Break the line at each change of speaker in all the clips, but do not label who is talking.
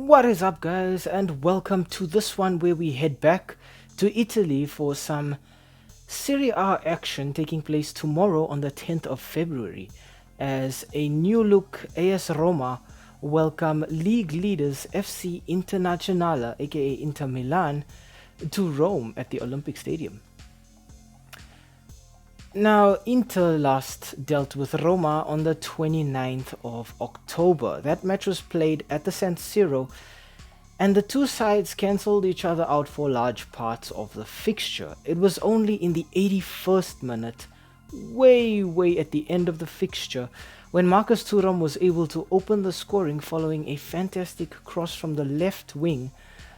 What is up, guys, and welcome to this one where we head back to Italy for some Serie A action taking place tomorrow on the 10th of February as a new look AS Roma welcome league leaders FC Internazionale aka Inter Milan to Rome at the Olympic Stadium. Now, Inter last dealt with Roma on the 29th of October. That match was played at the San Siro, and the two sides cancelled each other out for large parts of the fixture. It was only in the 81st minute, way at the end of the fixture, when Marcus Thuram was able to open the scoring following a fantastic cross from the left wing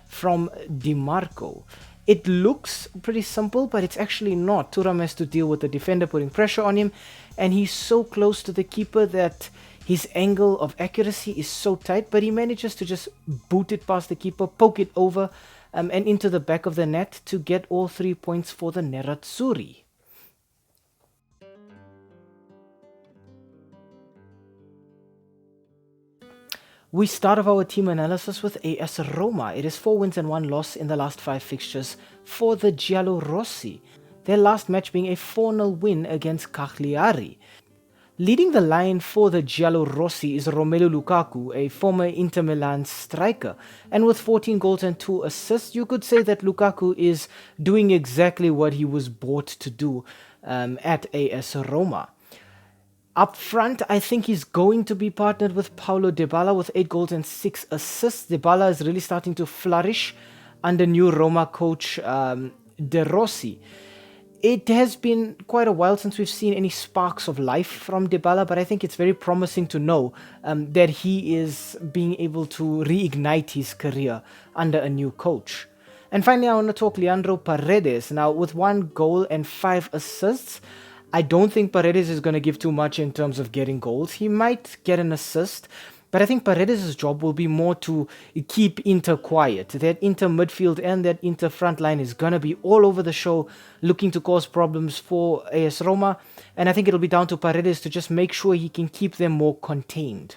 from Di Marco. It looks pretty simple, but it's actually not. Thuram has to deal with the defender putting pressure on him, and he's so close to the keeper that his angle of accuracy is so tight, but he manages to just boot it past the keeper, poke it over, and into the back of the net to get all 3 points for the Nerrazzuri. We start off our team analysis with AS Roma. It is 4 wins and 1 loss in the last 5 fixtures for the Giallorossi, their last match being a 4-0 win against Cagliari. Leading the line for the Giallorossi is Romelu Lukaku, a former Inter Milan striker, and with 14 goals and 2 assists, you could say that Lukaku is doing exactly what he was bought to do at AS Roma. Up front, I think he's going to be partnered with Paulo Dybala with 8 goals and 6 assists. Dybala is really starting to flourish under new Roma coach Rossi. It has been quite a while since we've seen any sparks of life from Dybala, but I think it's very promising to know that he is being able to reignite his career under a new coach. And finally, I want to talk Leandro Paredes. Now, with 1 goal and 5 assists, I don't think Paredes is going to give too much in terms of getting goals. He might get an assist, but I think Paredes' job will be more to keep Inter quiet. That Inter midfield and that Inter front line is going to be all over the show, looking to cause problems for AS Roma, and I think it'll be down to Paredes to just make sure he can keep them more contained.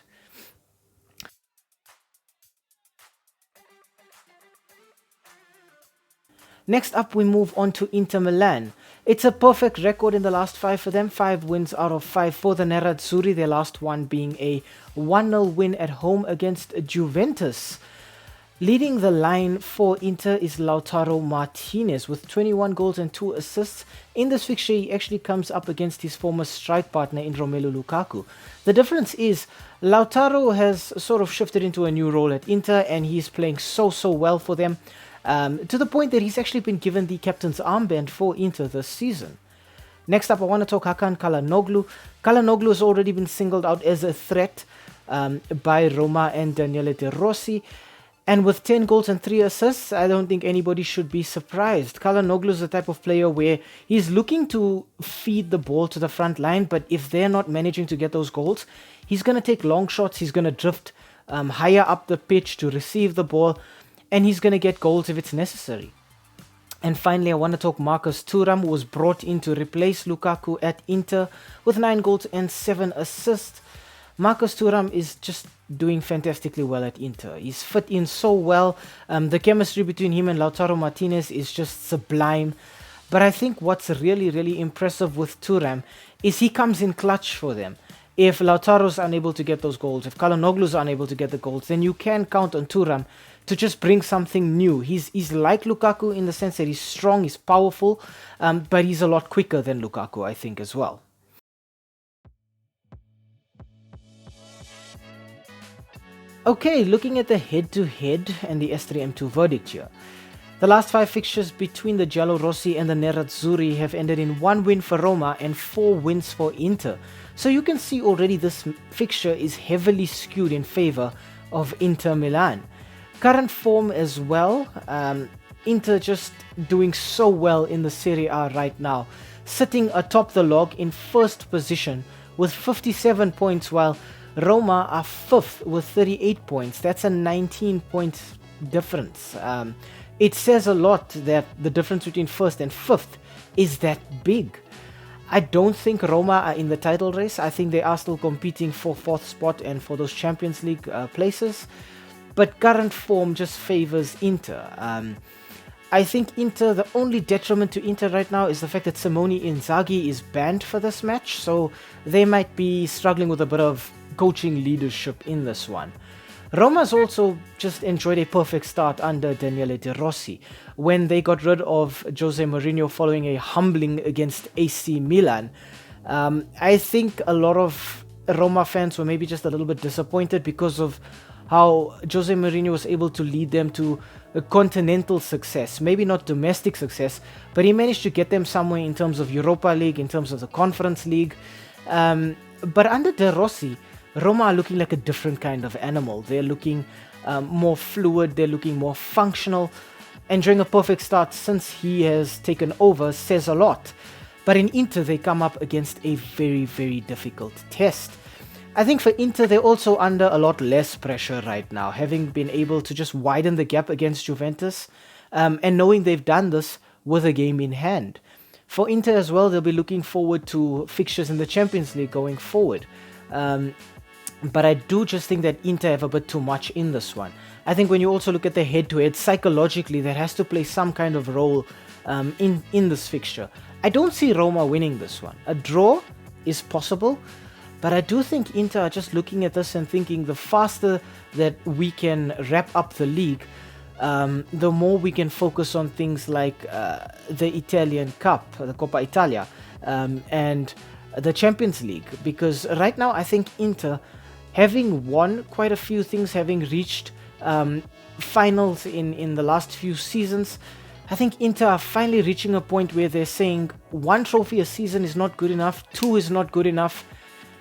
Next up, we move on to Inter Milan. It's a perfect record in the last 5 for them, 5 wins out of 5 for the Nerrazzuri, their last one being a 1-0 win at home against Juventus. Leading the line for Inter is Lautaro Martinez with 21 goals and 2 assists. In this fixture, he actually comes up against his former strike partner in Romelu Lukaku. The difference is Lautaro has sort of shifted into a new role at Inter, and he's playing so well for them. To the point that he's actually been given the captain's armband for Inter this season. Next up, I want to talk Hakan Calhanoglu. Calhanoglu has already been singled out as a threat by Roma and Daniele De Rossi. And with 10 goals and 3 assists, I don't think anybody should be surprised. Calhanoglu is the type of player where he's looking to feed the ball to the front line, but if they're not managing to get those goals, he's going to take long shots, he's going to drift higher up the pitch to receive the ball, and he's going to get goals if it's necessary. And finally, I want to talk Marcus Thuram, who was brought in to replace Lukaku at Inter with 9 goals and 7 assists. Marcus Thuram is just doing fantastically well at Inter. He's fit in so well. The chemistry between him and Lautaro Martinez is just sublime. But I think what's really impressive with Thuram is he comes in clutch for them. If Lautaro's unable to get those goals, if Calhanoglu's unable to get the goals, then you can count on Thuram to just bring something new. He's like Lukaku in the sense that he's strong, he's powerful, but he's a lot quicker than Lukaku, I think, as well. Okay, looking at the head-to-head and the S3M2 Verdict here. The last 5 fixtures between the Giallorossi and the Nerrazzuri have ended in 1 win for Roma and 4 wins for Inter. So you can see already this fixture is heavily skewed in favor of Inter Milan. Current form as well, Inter just doing so well in the Serie A right now, sitting atop the log in first position with 57 points, while Roma are 5th with 38 points. That's a 19-point difference. It says a lot that the difference between 1st and 5th is that big. I don't think Roma are in the title race. I think they are still competing for 4th spot and for those Champions League places. but current form just favors Inter. I think Inter, the only detriment to Inter right now is the fact that Simone Inzaghi is banned for this match, so they might be struggling with a bit of coaching leadership in this one. Roma's also just enjoyed a perfect start under Daniele De Rossi when they got rid of Jose Mourinho following a humbling against AC Milan. I think a lot of Roma fans were maybe just a little bit disappointed because of how Jose Mourinho was able to lead them to a continental success, maybe not domestic success, but he managed to get them somewhere in terms of Europa League, in terms of the Conference League. But under De Rossi, Roma are looking like a different kind of animal. They're looking more fluid, they're looking more functional, enjoying a perfect start since he has taken over says a lot. But in Inter, they come up against a very, very difficult test. I think for Inter, they're also under a lot less pressure right now, having been able to just widen the gap against Juventus, and knowing they've done this with a game in hand. For Inter as well, they'll be looking forward to fixtures in the Champions League going forward. But I do just think that Inter have a bit too much in this one. I think when you also look at the head-to-head, psychologically, that has to play some kind of role in this fixture. I don't see Roma winning this one. A draw is possible, but I do think Inter are just looking at this and thinking the faster that we can wrap up the league, the more we can focus on things like the Italian Cup, the Coppa Italia, and the Champions League. Because right now I think Inter, having won quite a few things, having reached finals in the last few seasons, I think Inter are finally reaching a point where they're saying 1 trophy a season is not good enough, 2 is not good enough.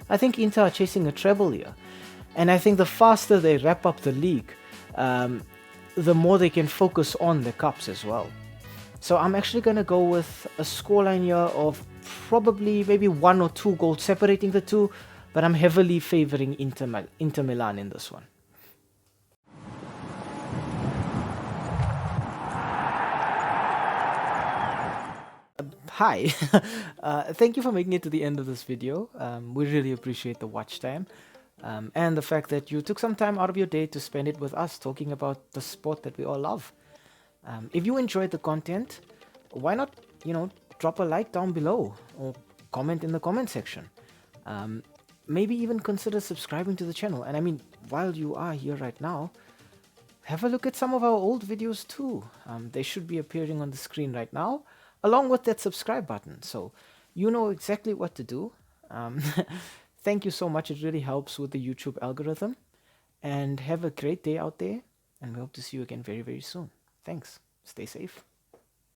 I think Inter are chasing a treble here. And I think the faster they wrap up the league, the more they can focus on the cups as well. So I'm actually going to go with a scoreline here of probably maybe 1 or 2 goals separating the two, but I'm heavily favoring Inter Milan in this one. Hi, thank you for making it to the end of this video. We really appreciate the watch time, and the fact that you took some time out of your day to spend it with us talking about the sport that we all love. If you enjoyed the content, why not, drop a like down below or comment in the comment section. Maybe even consider subscribing to the channel. And I mean, while you are here right now, have a look at some of our old videos too. They should be appearing on the screen right now, along with that subscribe button. So you know exactly what to do. Thank you so much. It really helps with the YouTube algorithm. And have a great day out there. And we hope to see you again very, very soon. Thanks. Stay safe.